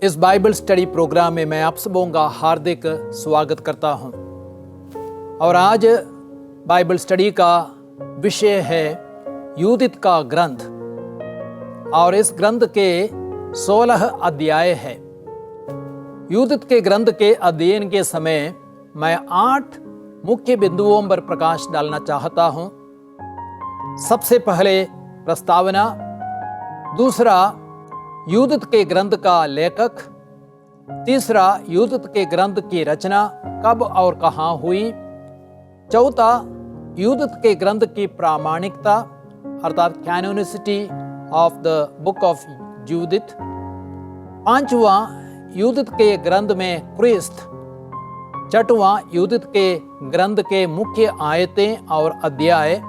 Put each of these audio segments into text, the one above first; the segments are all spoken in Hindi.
इस बाइबल स्टडी प्रोग्राम में मैं आप सबों का हार्दिक स्वागत करता हूं। और आज बाइबल स्टडी का विषय है यूदित का ग्रंथ, और इस ग्रंथ के 16 अध्याय है। यूदित के ग्रंथ के अध्ययन के समय मैं 8 मुख्य बिंदुओं पर प्रकाश डालना चाहता हूं। सबसे पहले प्रस्तावना, दूसरा यूदित के ग्रंथ का लेखक, तीसरा यूदित के ग्रंथ की रचना कब और कहाँ हुई, चौथा यूदित के ग्रंथ की प्रामाणिकता अर्थात कैनोनिसिटी ऑफ द बुक ऑफ यूदित, पांचवा यूदित के ग्रंथ में क्रिस्त, छठवां यूदित के ग्रंथ के मुख्य आयतें और अध्याय,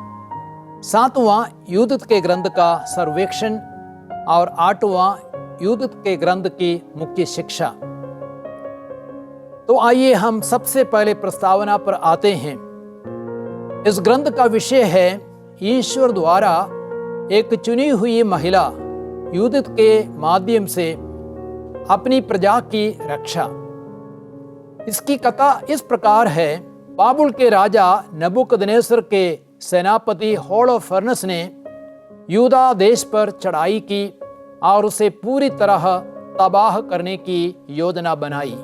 सातवां यूदित के ग्रंथ का सर्वेक्षण और आठवां यूदित के ग्रंथ की मुख्य शिक्षा। तो आइए हम सबसे पहले प्रस्तावना पर आते हैं। इस ग्रंथ का विषय है ईश्वर द्वारा एक चुनी हुई महिला यूदित के माध्यम से अपनी प्रजा की रक्षा। इसकी कथा इस प्रकार है। बाबुल के राजा नबूकदनेस्सर के सेनापति होलोफर्नेस ने यूदा देश पर चढ़ाई की और उसे पूरी तरह तबाह करने की योजना बनाई।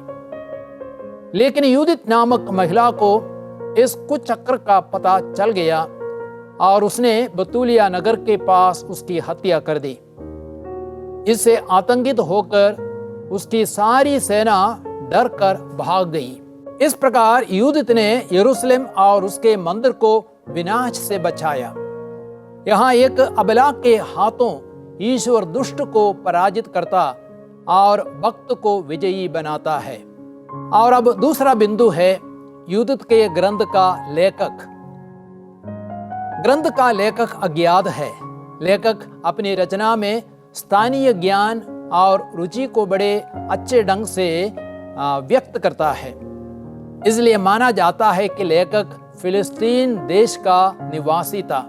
लेकिन यूदित नामक महिला को इस कुचक्र का पता चल गया और उसने बतूलिया नगर के पास उसकी हत्या कर दी। इससे आतंकित होकर उसकी सारी सेना डर कर भाग गई। इस प्रकार यूदित ने यरूशलेम और उसके मंदिर को विनाश से बचाया। यहाँ एक अबला के हाथों ईश्वर दुष्ट को पराजित करता और भक्त को विजयी बनाता है। और अब दूसरा बिंदु है यूदित के ग्रंथ का लेखक। ग्रंथ का लेखक अज्ञात है। लेखक अपनी रचना में स्थानीय ज्ञान और रुचि को बड़े अच्छे ढंग से व्यक्त करता है। इसलिए माना जाता है कि लेखक फिलिस्तीन देश का निवासी था।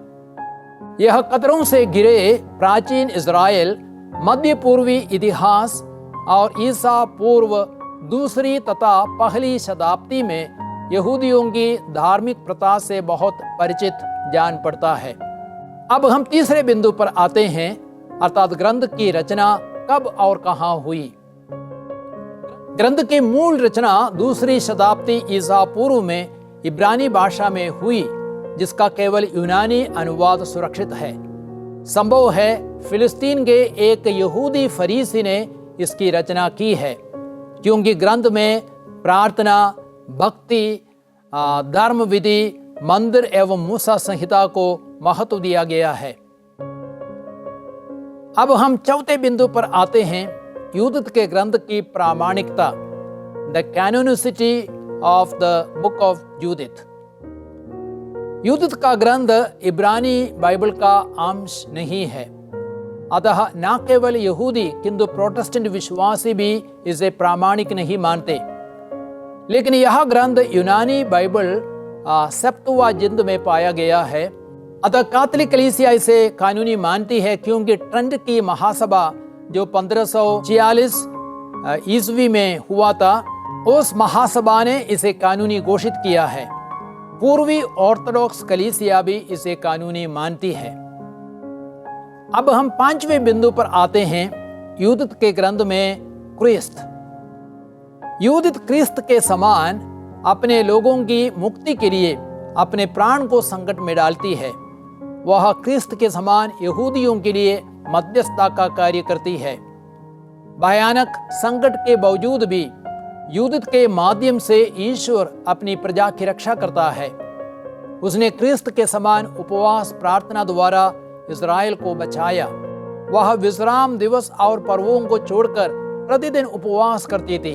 यह कतरों से घिरे प्राचीन इज़राइल, मध्य पूर्वी इतिहास और ईसा पूर्व दूसरी तथा पहली शताब्दी में यहूदियों की धार्मिक प्रथा से बहुत परिचित जान पड़ता है। अब हम तीसरे बिंदु पर आते हैं, अर्थात ग्रंथ की रचना कब और कहाँ हुई। ग्रंथ की मूल रचना दूसरी शताब्दी ईसा पूर्व में इब्रानी भाषा में हुई, जिसका केवल यूनानी अनुवाद सुरक्षित है। संभव है फिलिस्तीन के एक यहूदी फरीसी ने इसकी रचना की है, क्योंकि ग्रंथ में प्रार्थना, भक्ति, धर्म विधि, मंदिर एवं मूसा संहिता को महत्व दिया गया है। अब हम चौथे बिंदु पर आते हैं, यूदित के ग्रंथ की प्रामाणिकता, the canonicity of the book of Judith. Judith का ग्रंथ इब्रानी बाइबल का अंश नहीं है, अतः न केवल यहूदी किंतु प्रोटेस्टेंट विश्वासी भी इसे प्रामाणिक नहीं मानते। लेकिन यह ग्रंथ यूनानी बाइबल सेप्तुअजिंत में पाया गया है। अतः कैथोलिक कलीसिया इसे कानूनी मानती है, क्योंकि ट्रेंट की महासभा जो 1546 ईस्वी में हुआ था, उस महासभा ने इसे कानूनी घोषित किया है। पूर्वी ऑर्थोडॉक्स कलीसिया भी इसे कानूनी मानती है। अब हम पांचवें बिंदु पर आते हैं, यूदित के ग्रंथ में क्रिस्त। यूदित क्रिस्त के समान अपने लोगों की मुक्ति के लिए अपने प्राण को संकट में डालती है। वह क्रिस्त के समान यहूदियों के लिए मध्यस्थता का कार्य करती है। भयानक संकट के बावजूद भी यूदित के माध्यम से ईश्वर अपनी प्रजा की रक्षा करता है। उसने क्रिस्त के समान उपवास प्रार्थना द्वारा इज़राइल को बचाया। वह विश्राम दिवस और पर्वों को छोड़कर प्रतिदिन उपवास करती थी।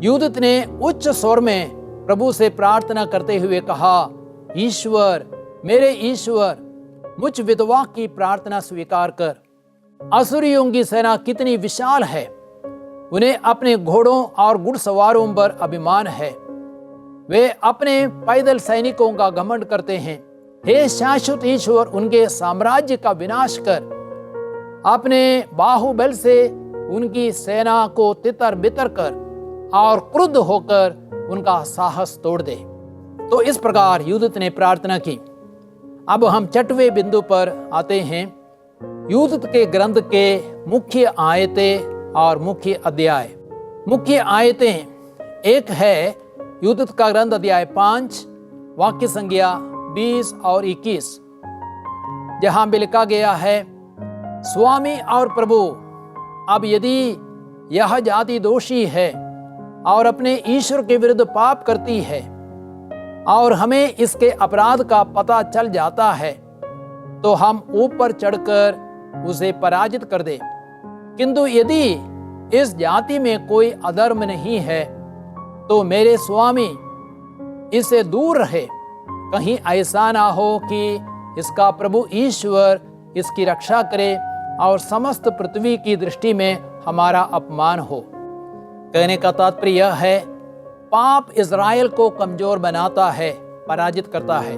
यूदित ने उच्च स्वर में प्रभु से प्रार्थना करते हुए कहा, ईश्वर, मेरे ईश्वर, मुझ विधवा की प्रार्थना स्वीकार कर। असुरियों की सेना कितनी विशाल है, उन्हें अपने घोड़ों और घुड़सवारों पर अभिमान है। वे अपने पैदल सैनिकों का घमंड करते हैं। हे शाश्वत ईश्वर, उनके साम्राज्य का विनाश कर। अपने बाहुबल से उनकी सेना को तितर बितर कर और क्रुद्ध होकर उनका साहस तोड़ दे। तो इस प्रकार यूदत ने प्रार्थना की। अब हम 6वें बिंदु पर आते हैं, यूदत के ग्रंथ के मुख्य आयतें और मुख्य अध्याय। मुख्य आयतें एक है यूदत का ग्रंथ अध्याय 5 वाक्य संख्या 20 और 21, जहां भी लिखा गया है, स्वामी और प्रभु, अब यदि यह जाति दोषी है और अपने ईश्वर के विरुद्ध पाप करती है और हमें इसके अपराध का पता चल जाता है, तो हम ऊपर चढ़कर उसे पराजित कर दे। किंतु यदि इस जाति में कोई अधर्म नहीं है, तो मेरे स्वामी इससे दूर रहे। कहीं ऐसा ना हो कि इसका प्रभु ईश्वर इसकी रक्षा करे और समस्त पृथ्वी की दृष्टि में हमारा अपमान हो। कहने का तात्पर्य यह है, पाप इज़राइल को कमजोर बनाता है, पराजित करता है।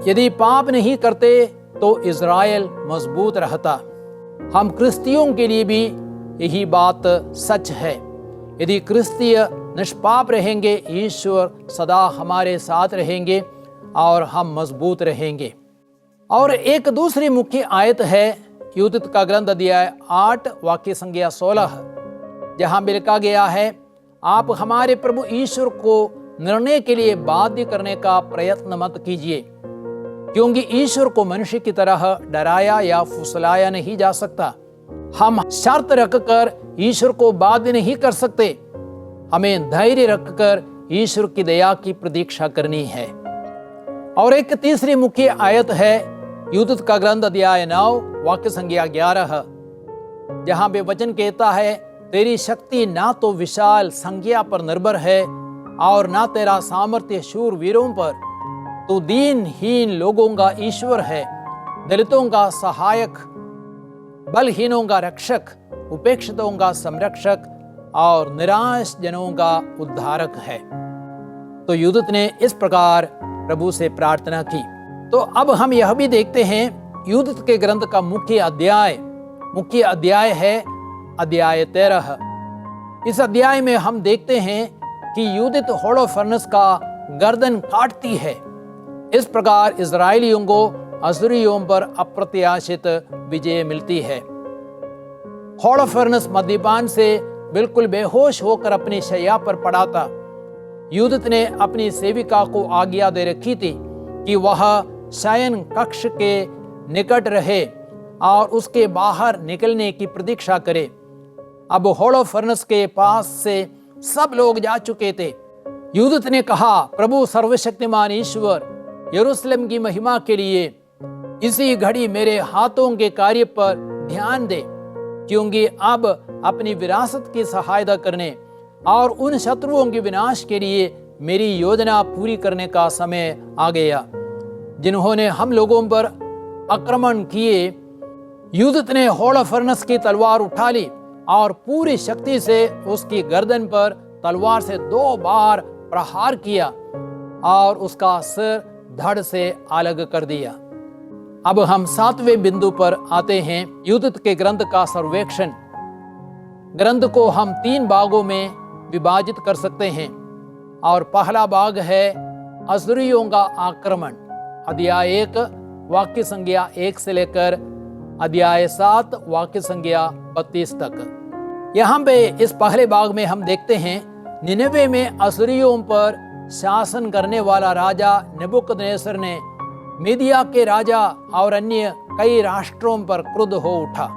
यदि पाप नहीं करते तो इज़राइल मजबूत रहता। हम क्रिस्तियों के लिए भी यही बात सच है। यदि क्रिस्तीय निष्पाप रहेंगे, ईश्वर सदा हमारे साथ रहेंगे और हम मजबूत रहेंगे। और एक दूसरी मुख्य आयत है यूदत का ग्रंथ अध्याय 8 वाक्य संख्या 16, जहां भी लिखा गया है, आप हमारे प्रभु ईश्वर को निर्णय के लिए बाध्य करने का प्रयत्न मत कीजिए, क्योंकि ईश्वर को मनुष्य की तरह डराया या फुसलाया नहीं जा सकता। हम शर्त रखकर ईश्वर को बाध्य नहीं कर सकते। हमें धैर्य रखकर ईश्वर की दया की प्रतीक्षा करनी है। और एक तीसरी मुख्य आयत है यूदत का ग्रंथ अध्याय 9 वाक्य संख्या 11, जहां पे वचन कहता है, तेरी शक्ति ना तो विशाल संख्या पर निर्भर है और ना तेरा सामर्थ्य शूर वीरों पर। तू दीनहीन लोगों का ईश्वर है, दलितों का सहायक, बलहीनों का रक्षक, उपेक्षितों का संरक्षक और निराश जनों का उद्धारक है। तो यूदत ने इस प्रकार प्रभु से प्रार्थना की। तो अब हम यह भी देखते हैं, यूदत के ग्रंथ का मुख्य अध्याय है अध्याय 13। इस अध्याय में हम देखते हैं कि यूदत होलोफर्नेस का गर्दन काटती है। इस प्रकार इजरायलियों को अश्शूरियों पर अप्रत्याशित विजय मिलती है। होलोफर्नेस मद्यपान से बिल्कुल बेहोश होकर अपनी शैया पर पड़ा था। यूदत ने अपनी सेविका को आज्ञा दे रखी थी कि वह शयन कक्ष के निकट रहे और उसके बाहर निकलने की प्रतीक्षा करे। अब होलोफर्नेस के पास से सब लोग जा चुके थे। यूदत ने कहा, प्रभु सर्वशक्तिमान ईश्वर, यरूशलेम की महिमा के लिए इसी घड़ी मेरे हाथों के कार्य पर ध्यान दे, क्योंकि अब अपनी विरासत की सहायता करने और उन शत्रुओं के विनाश के लिए मेरी योजना पूरी करने का समय आ गया, जिन्होंने हम लोगों पर आक्रमण किए। यूदत ने होलोफर्नेस की तलवार उठा ली और पूरी शक्ति से उसकी गर्दन पर तलवार से 2 बार प्रहार किया और उसका सिर धड़ से अलग कर दिया। अब हम 7वें बिंदु पर आते हैं, यूदत के ग्रंथ का सर्वेक्षण। ग्रंथ को हम 3 भागों में विभाजित कर सकते हैं और पहला भाग है अश्शूरियों का आक्रमण, अध्याय 1 वाक्य संख्या 1 से लेकर अध्याय 7 वाक्य संख्या 32 तक। यहाँ पे इस पहले भाग में हम देखते हैं, निनवे में अश्शूरियों पर शासन करने वाला राजा नेबुकदनेस्सर ने मीदिया के राजा और अन्य कई राष्ट्रों पर क्रुद्ध हो उठा।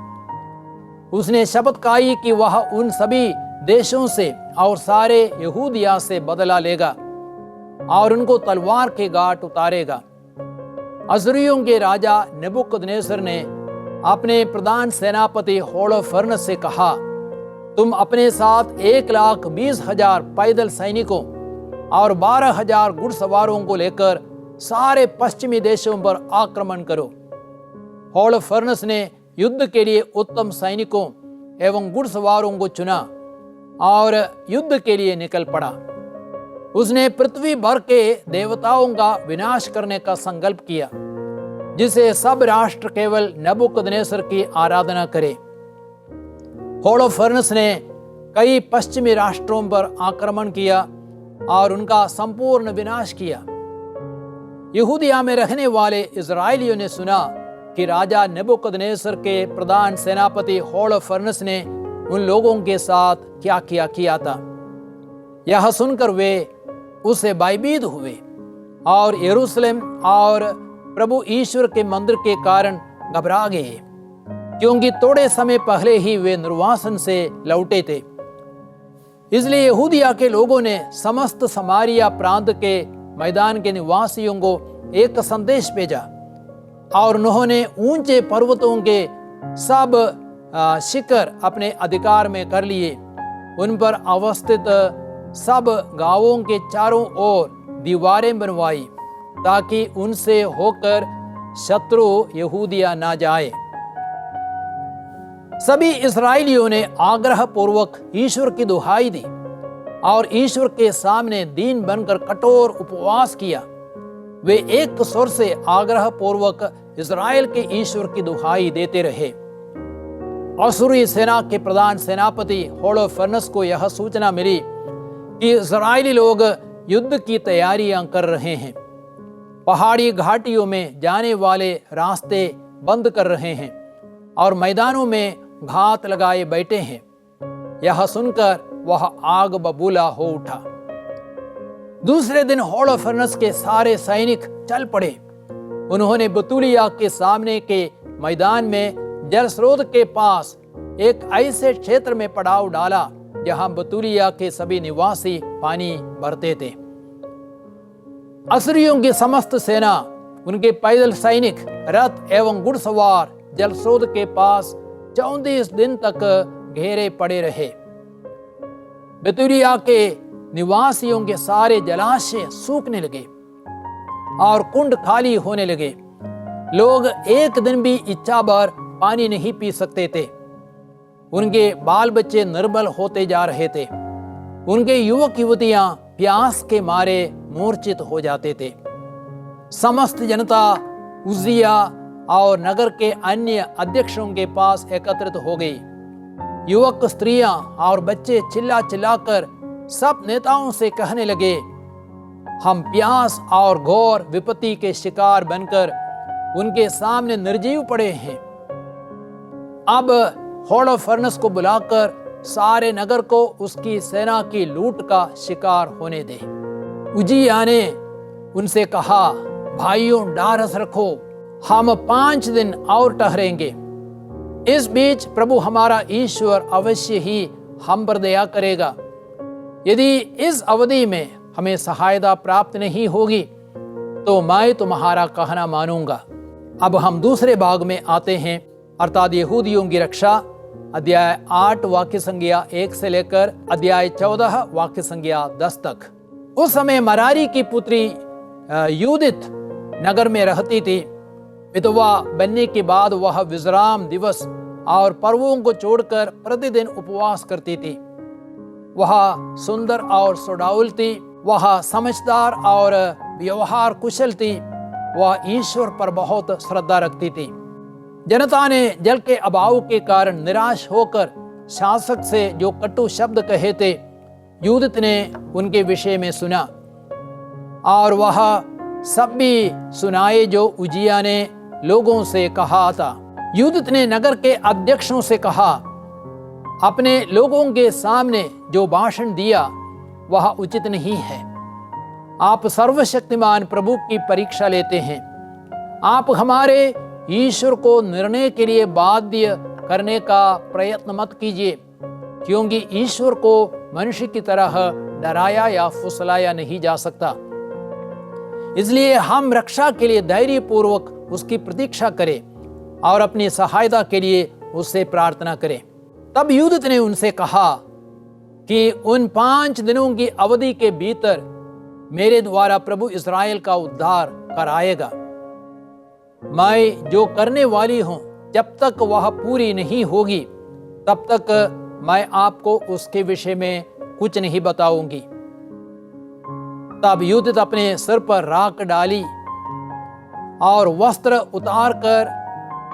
उसने शपथ खाई कि वह उन सभी देशों से और सारे यहूदिया से बदला लेगा और उनको तलवार के घाट उतारेगा। अश्शूरियों के राजा नेबुकदनेस्सर ने अपने प्रधान सेनापति होलोफर्नेस से कहा, तुम अपने साथ 1,20,000 पैदल सैनिकों और 12,000 घुड़सवारों को लेकर सारे पश्चिमी देशों पर आक्रमण करो। होलोफर्नेस ने युद्ध के लिए उत्तम सैनिकों एवं घुड़सवारों को चुना और युद्ध के लिए निकल पड़ा। उसने पृथ्वी भर के देवताओं का विनाश करने का संकल्प किया, जिसे सब राष्ट्र केवल नेबुकदनेस्सर की आराधना करे। होलोफर्नस ने कई पश्चिमी राष्ट्रों पर आक्रमण किया और उनका संपूर्ण विनाश किया। यहूदिया में रहने वाले इजराइलियों ने सुना कि राजा नेबुकदनेस्सर के प्रधान सेनापति होलोफर्नस ने उन लोगों के साथ क्या किया था। यह सुनकर वे उसे भयभीत हुए और यरूशलेम और प्रभु ईश्वर के मंदिर के कारण घबरा गए, क्योंकि थोड़े समय पहले ही वे निर्वासन से लौटे थे। इसलिए यहूदिया के लोगों ने समस्त समारिया प्रांत के मैदान के निवासियों को एक संदेश भेजा और उन्होंने ऊंचे पर्वतों के सब शिखर अपने अधिकार में कर लिए। उन पर अवस्थित सब गांवों के चारों ओर दीवारें बनवाई ताकि उनसे होकर शत्रु यहूदिया ना जाए। सभी इस्राएलियों ने आग्रह पूर्वक ईश्वर की दुहाई दी और ईश्वर के सामने दीन बनकर कठोर उपवास किया। वे एक स्वर से आग्रह पूर्वक इस्राएल के ईश्वर की दुहाई देते रहे। अश्शूरी सेना के प्रधान सेनापति होलोफर्नस को यह सूचना मिली कि इस्राएली लोग युद्ध की तैयारियां कर रहे हैं, पहाड़ी घाटियों में जाने वाले रास्ते बंद कर रहे हैं और मैदानों में घात लगाए बैठे हैं। यह सुनकर वह आग बबूला हो उठा। दूसरे दिन होलोफर्नस के सारे सैनिक चल पड़े। उन्होंने बतूलिया के सामने के मैदान में जल स्रोत के पास एक ऐसे क्षेत्र में पड़ाव डाला जहां बतूलिया के सभी निवासी पानी भरते थे। अश्शूरियों की समस्त सेना, उनके पैदल सैनिक, रथ एवं घुड़सवार जल स्रोत के पास 34 दिन तक घेरे पड़े रहे। बतूलिया के निवासियों के सारे जलाशय सूखने लगे और कुंड खाली होने लगे। लोग एक दिन भी इच्छा भर पानी नहीं पी सकते थे। उनके बाल बच्चे निर्बल होते जा रहे थे। उनके युवक युवतियां प्यास के मारे मूर्छित हो जाते थे। समस्त जनता उज्जिया और नगर के अन्य अध्यक्षों के पास एकत्रित हो गई। युवक, स्त्रियां और बच्चे चिल्ला चिल्लाकर सब नेताओं से कहने लगे, हम प्यास और घोर विपत्ति के शिकार बनकर उनके सामने निर्जीव पड़े हैं। अब होलोफर्नस को बुलाकर सारे नगर को उसकी सेना की लूट का शिकार होने दे। उज्जिया ने उनसे कहा, भाइयों ढाढ़स रखो, हम 5 दिन और ठहरेंगे। इस बीच प्रभु हमारा ईश्वर अवश्य ही हम पर दया करेगा। यदि इस अवधि में हमें सहायता प्राप्त नहीं होगी तो मैं तुम्हारा कहना मानूंगा। अब हम दूसरे भाग में आते हैं, अर्थात यहूदियों की रक्षा, अध्याय 8 वाक्य संख्या 1 से लेकर अध्याय 14 वाक्य संख्या 10 तक। उस समय मरारी की पुत्री यूदित नगर में रहती थी। विधवा बनने के बाद वह विश्राम दिवस और पर्वों को छोड़कर प्रतिदिन उपवास करती थी। वह सुंदर और सुडौल थी। वह समझदार और व्यवहार कुशल थी। वह ईश्वर पर बहुत श्रद्धा रखती थी। जनता ने जल के अभाव के कारण निराश होकर शासक से जो कटु शब्द कहे थे, यूदित ने उनके विषय में सुना और वह सब भी सुनाए जो उज्जिया ने लोगों से कहा था। यूदित ने नगर के अध्यक्षों से कहा, अपने लोगों के सामने जो भाषण दिया वह उचित नहीं है। आप सर्वशक्तिमान प्रभु की परीक्षा लेते हैं। आप हमारे ईश्वर को निर्णय के लिए बाध्य करने का प्रयत्न मत कीजिए, क्योंकि ईश्वर को मनुष्य की तरह डराया या फुसलाया नहीं जा सकता। इसलिए हम रक्षा के लिए धैर्य पूर्वक उसकी प्रतीक्षा करें और अपनी सहायता के लिए उससे प्रार्थना करें। तब यूदित ने उनसे कहा कि उन 5 दिनों की अवधि के भीतर मेरे द्वारा प्रभु इस्राएल का उद्धार कराएगा। मैं जो करने वाली हूं, जब तक वह पूरी नहीं होगी तब तक मैं आपको उसके विषय में कुछ नहीं बताऊंगी। तब यूदित अपने सिर पर राख डाली और वस्त्र उतार कर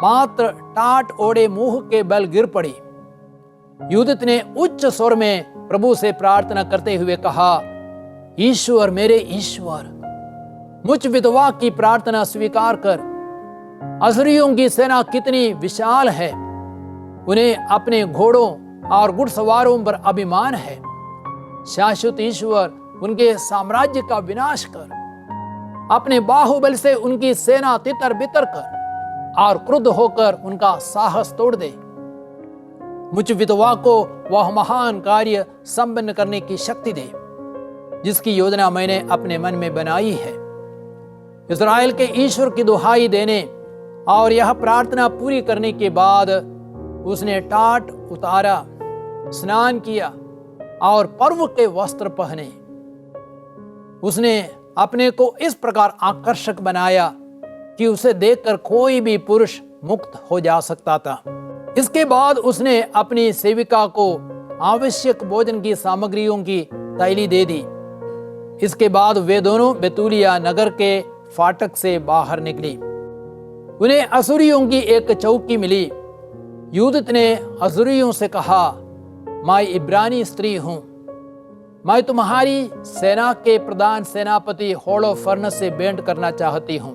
मात्र टाट ओढ़े मुंह के बल गिर पड़ी यूदित ने उच्च स्वर में प्रभु से प्रार्थना करते हुए कहा, ईश्वर मेरे ईश्वर, मुझ विधवा की प्रार्थना स्वीकार कर। असुरियों की सेना कितनी विशाल है, उन्हें अपने घोड़ों और घुड़सवारों पर अभिमान है। शाश्वत ईश्वर, उनके साम्राज्य का विनाश कर, अपने बाहुबल से उनकी सेना तितर बितर कर और क्रुद्ध होकर उनका साहस तोड़ दे। मुझ विधवा को वह महान कार्य संपन्न करने की शक्ति दे जिसकी योजना मैंने अपने मन में बनाई है। इस्राएल के ईश्वर की दुहाई देने और यह प्रार्थना पूरी करने के बाद उसने टाट उतारा, स्नान किया और पर्व के वस्त्र पहने। उसने अपने को इस प्रकार आकर्षक बनाया कि उसे देखकर कोई भी पुरुष मुक्त हो जा सकता था। इसके बाद उसने अपनी सेविका को आवश्यक भोजन की सामग्रियों की थैली दे दी। इसके बाद वे दोनों बेतूलिया नगर के फाटक से बाहर निकली। उन्हें असुरियों की एक चौकी मिली। यूदित ने असुरियों से कहा, मैं इब्रानी स्त्री हूं, मैं तुम्हारी सेना के प्रधान सेनापति होलोफर्नस से भेंट करना चाहती हूं।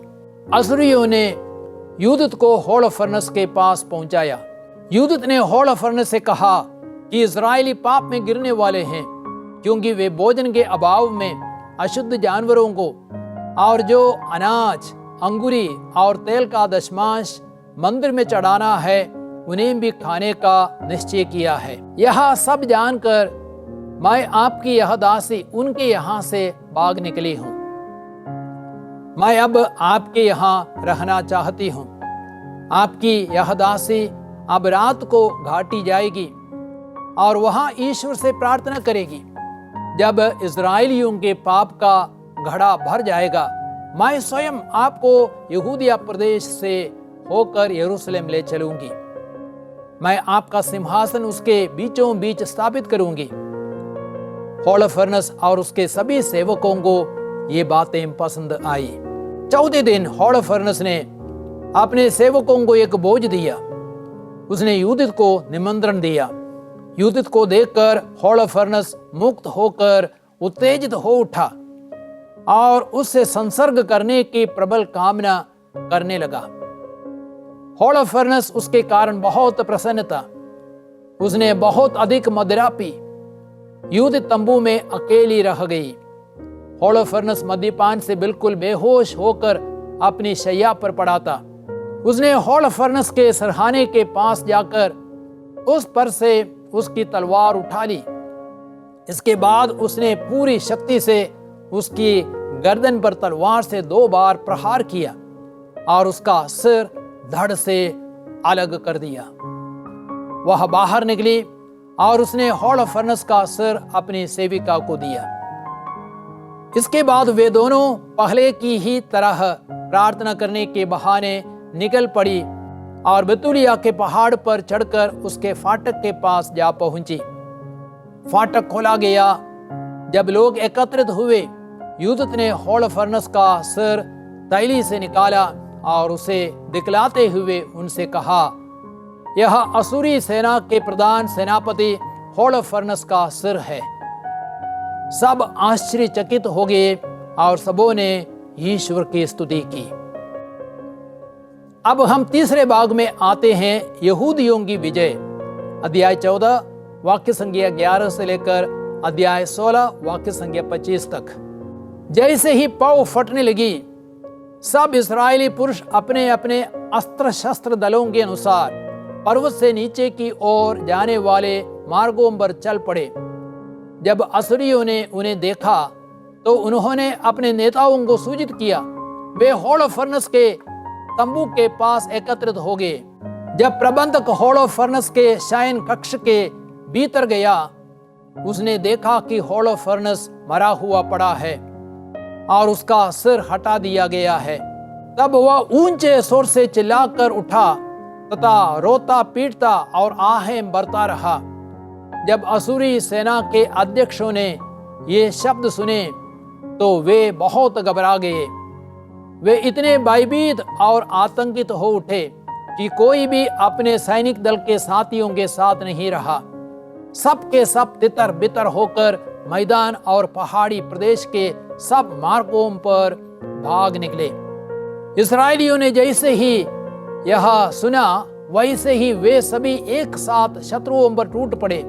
असुरियों ने यूदित को होलोफर्नस के पास पहुंचाया। यूदित ने होलोफर्नस से कहा कि इजरायली पाप में गिरने वाले हैं, क्योंकि वे भोजन के अभाव में अशुद्ध जानवरों को और जो अनाज, अंगूरी और तेल का दशमांश मंदिर में चढ़ाना है उन्हें भी खाने का निश्चय किया है। यह सब जानकर मैं आपकी यह दासी उनके यहाँ से भाग निकली हूँ। मैं अब आपके यहाँ रहना चाहती हूँ। आपकी यह दासी अब रात को घाटी जाएगी और वहाँ ईश्वर से प्रार्थना करेगी। जब इजराइलियों के पाप का घड़ा भर जाएगा, मैं स्वयं आपको यहूदिया प्रदेश से होकर यरूशलेम ले चलूंगी। मैं आपका सिंहासन उसके बीचों बीच स्थापित करूंगी। होलोफर्नस और उसके सभी सेवकों को ये बातें पसंद आई। चौथे दिन होलोफर्नस ने अपने सेवकों को एक भोज दिया। उसने यूदित को निमंत्रण दिया। यूदित को देखकर होलोफर्नस मुक्त होकर उत्तेजित हो उठा और उससे संसर्ग करने की प्रबल कामना करने लगा। होलोफर्नस उसके कारण बहुत प्रसन्न था। उसने बहुत अधिक मदिरा पी। यूदित तंबू में अकेली रह गई। होलोफर्नस मद्यपान से बिल्कुल बेहोश होकर अपनी शैया पर पड़ा था। उसने होलोफर्नस के सरहाने के पास जाकर उस पर से उसकी तलवार उठा ली। इसके बाद उसने पूरी शक्ति से उसकी गर्दन पर तलवार से 2 बार प्रहार किया और उसका सिर धड़ से अलग कर दिया। वह बाहर निकली और उसने होलोफर्नस का सिर अपनी सेविका को दिया। इसके बाद वे दोनों पहले की ही तरह प्रार्थना करने के बहाने निकल पड़ी और बेतूलिया के पहाड़ पर चढ़कर उसके फाटक के पास जा पहुंची। फाटक खोला गया। जब लोग एकत्रित हुए, यूदित ने होलोफर्नस का सिर थैली से निकाला और उसे दिखलाते हुए उनसे कहा, यह असुरी सेना के प्रधान सेनापति होलोफर्नस का सिर है। सब आश्चर्यचकित हो गए और सबों ने ईश्वर की स्तुति की। अब हम तीसरे भाग में आते हैं, यहूदियों की विजय। अध्याय 14 वाक्य संख्या 11 से लेकर अध्याय 16 वाक्य संख्या 25 तक। जैसे ही पौ फटने लगी, सब इस्राएली पुरुष अपने अपने अस्त्र शस्त्र दलों के अनुसार पर्वत से नीचे की ओर जाने वाले मार्गों पर चल पड़े। जब असुरियों ने उन्हें देखा तो उन्होंने अपने नेताओं को सूचित किया। वे होलोफर्नस के तंबू के पास एकत्रित हो गए। जब प्रबंधक होलोफर्नस के शयन कक्ष के भीतर गया, उसने देखा कि होलोफर्नस मरा हुआ पड़ा है और उसका सिर हटा दिया गया है। तब वह ऊंचे स्वर से चिल्लाकर उठा तथा रोता पीटता और आहें भरता रहा। जब असुरी सेना के अध्यक्षों ने ये शब्द सुने तो वे बहुत घबरा गए। वे इतने भयभीत और आतंकित हो उठे कि कोई भी अपने सैनिक दल के साथियों के साथ नहीं रहा। सब के सब तितर बितर होकर मैदान और पहाड़ी प्रदेश के सब मार्गों पर भाग निकले। इस्राएलियों ने जैसे ही यह सुना वैसे ही वे सभी एक साथ शत्रुओं पर टूट पड़े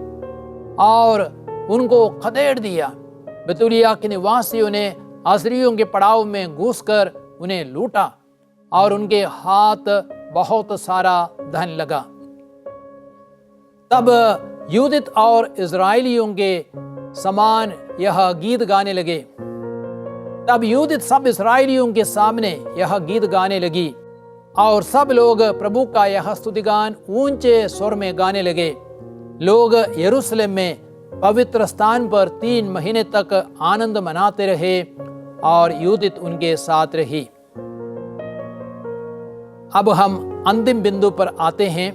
और उनको खदेड़ दिया। बेतूलिया के निवासियों ने अशूरियों के पड़ाव में घुसकर उन्हें लूटा और उनके हाथ बहुत सारा धन लगा। तब यूदित और इस्राएलियों के समान यह गीत गाने लगे। तब यूदित सब इस्राएलियों के सामने यह गीत गाने लगी और सब लोग प्रभु का यह स्तुतिगान ऊंचे स्वर में गाने लगे। लोग यरूशलेम में पवित्र स्थान पर 3 महीने तक आनंद मनाते रहे और यूदित उनके साथ रही। अब हम अंतिम बिंदु पर आते हैं,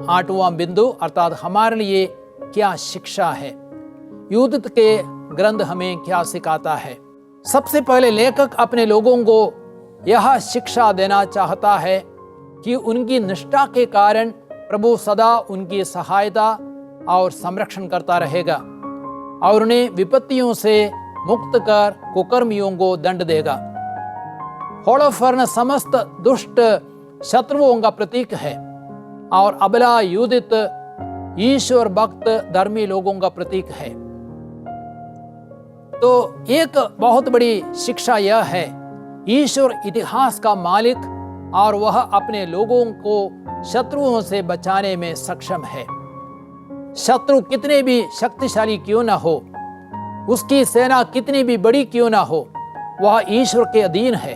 8वां बिंदु, अर्थात हमारे लिए क्या शिक्षा है। यूदित के ग्रंथ हमें क्या सिखाता है। सबसे पहले लेखक अपने लोगों को यह शिक्षा देना चाहता है कि उनकी निष्ठा के कारण प्रभु सदा उनकी सहायता और संरक्षण करता रहेगा और उन्हें विपत्तियों से मुक्त कर कुकर्मियों को दंड देगा। होलोफर्न समस्त दुष्ट शत्रुओं का प्रतीक है और अबला यूदित ईश्वर भक्त धर्मी लोगों का प्रतीक है। तो एक बहुत बड़ी शिक्षा यह है, ईश्वर इतिहास का मालिक और वह अपने लोगों को शत्रुओं से बचाने में सक्षम है। शत्रु कितने भी शक्तिशाली क्यों ना हो, उसकी सेना कितनी भी बड़ी क्यों ना हो, वह ईश्वर के अधीन है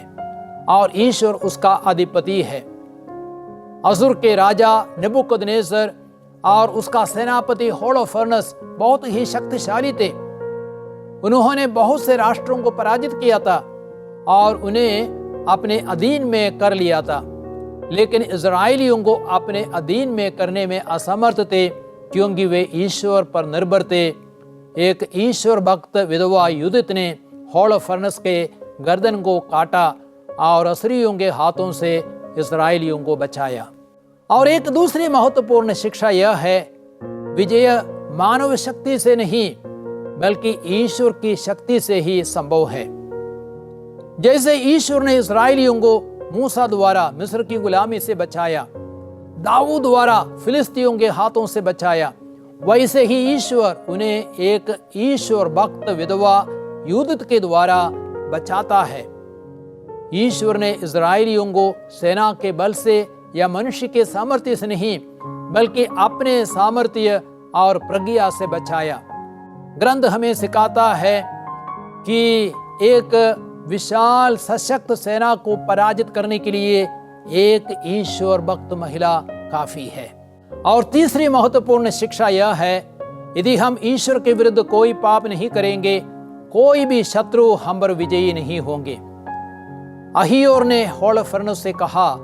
और ईश्वर उसका अधिपति है। अशूर के राजा नेबुकदनेस्सर और उसका सेनापति होलोफर्नस बहुत ही शक्तिशाली थे। उन्होंने बहुत से राष्ट्रों को पराजित किया था और उन्हें अपने अधीन में कर लिया था, लेकिन इस्राएलियों को अपने अधीन में करने में असमर्थ थे क्योंकि वे ईश्वर पर निर्भर थे। एक ईश्वर भक्त विधवा यूदित ने होलोफर्नस के गर्दन को काटा और अशूरियों के हाथों से इस्राएलियों को बचाया। और एक दूसरी महत्वपूर्ण शिक्षा यह है, विजय मानव शक्ति से नहीं बल्कि ईश्वर की शक्ति से ही संभव है। जैसे ईश्वर ने इस्राएलियों को मूसा द्वारा मिस्र की गुलामी से बचाया, दाऊद द्वारा फिलिस्तियों के हाथों से बचाया, वैसे ही ईश्वर उन्हें एक ईश्वर भक्त विधवा यूदित के द्वारा बचाता है। ईश्वर ने इस्राएलियों को सेना के बल से या मनुष्य के सामर्थ्य से नहीं बल्कि अपने सामर्थ्य और प्रज्ञा से बचाया। ग्रंथ हमें सिखाता है कि एक विशाल सशक्त सेना को पराजित करने के लिए एक ईश्वर भक्त महिला काफी है। और तीसरी महत्वपूर्ण शिक्षा यह है, यदि हम ईश्वर के विरुद्ध कोई पाप नहीं करेंगे, कोई भी शत्रु हम पर विजयी नहीं होंगे। अहियोर ने होलोफर्नस से कहा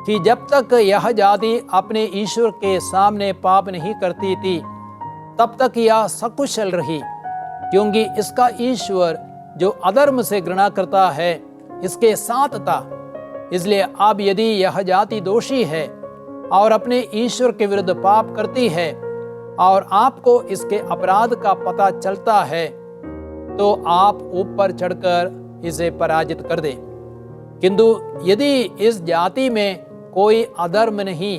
कि जब तक यह जाति अपने ईश्वर के सामने पाप नहीं करती थी तब तक यह सकुशल रही, क्योंकि इसका ईश्वर जो अधर्म से घृणा करता है इसके साथ था। इसलिए अब यदि यह जाति दोषी है और अपने ईश्वर के विरुद्ध पाप करती है और आपको इसके अपराध का पता चलता है तो आप ऊपर चढ़कर इसे पराजित कर दें। किंतु यदि इस जाति में कोई अधर्म नहीं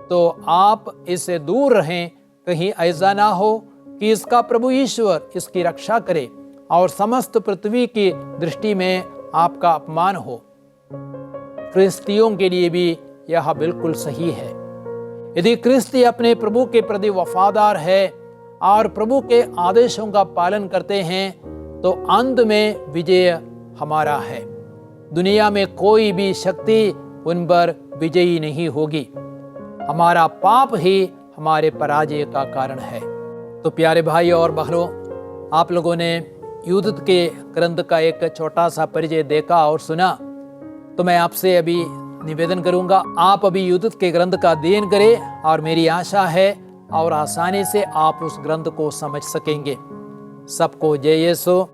तो आप इससे दूर रहें, कहीं ऐसा ना हो कि इसका प्रभु ईश्वर इसकी रक्षा करे और समस्त पृथ्वी की दृष्टि में आपका अपमान हो। क्रिस्तियों के लिए भी यह बिल्कुल सही है। यदि क्रिस्ती अपने प्रभु के प्रति वफादार है और प्रभु के आदेशों का पालन करते हैं तो अंत में विजय हमारा है। दुनिया में कोई भी शक्ति उन पर विजयी नहीं होगी। हमारा पाप ही हमारे पराजय का कारण है। तो प्यारे भाई और बहनों, आप लोगों ने यूदित के ग्रंथ का एक छोटा सा परिचय देखा और सुना। तो मैं आपसे अभी निवेदन करूंगा, आप अभी यूदित के ग्रंथ का अध्ययन करें और मेरी आशा है और आसानी से आप उस ग्रंथ को समझ सकेंगे। सबको जय यीशु।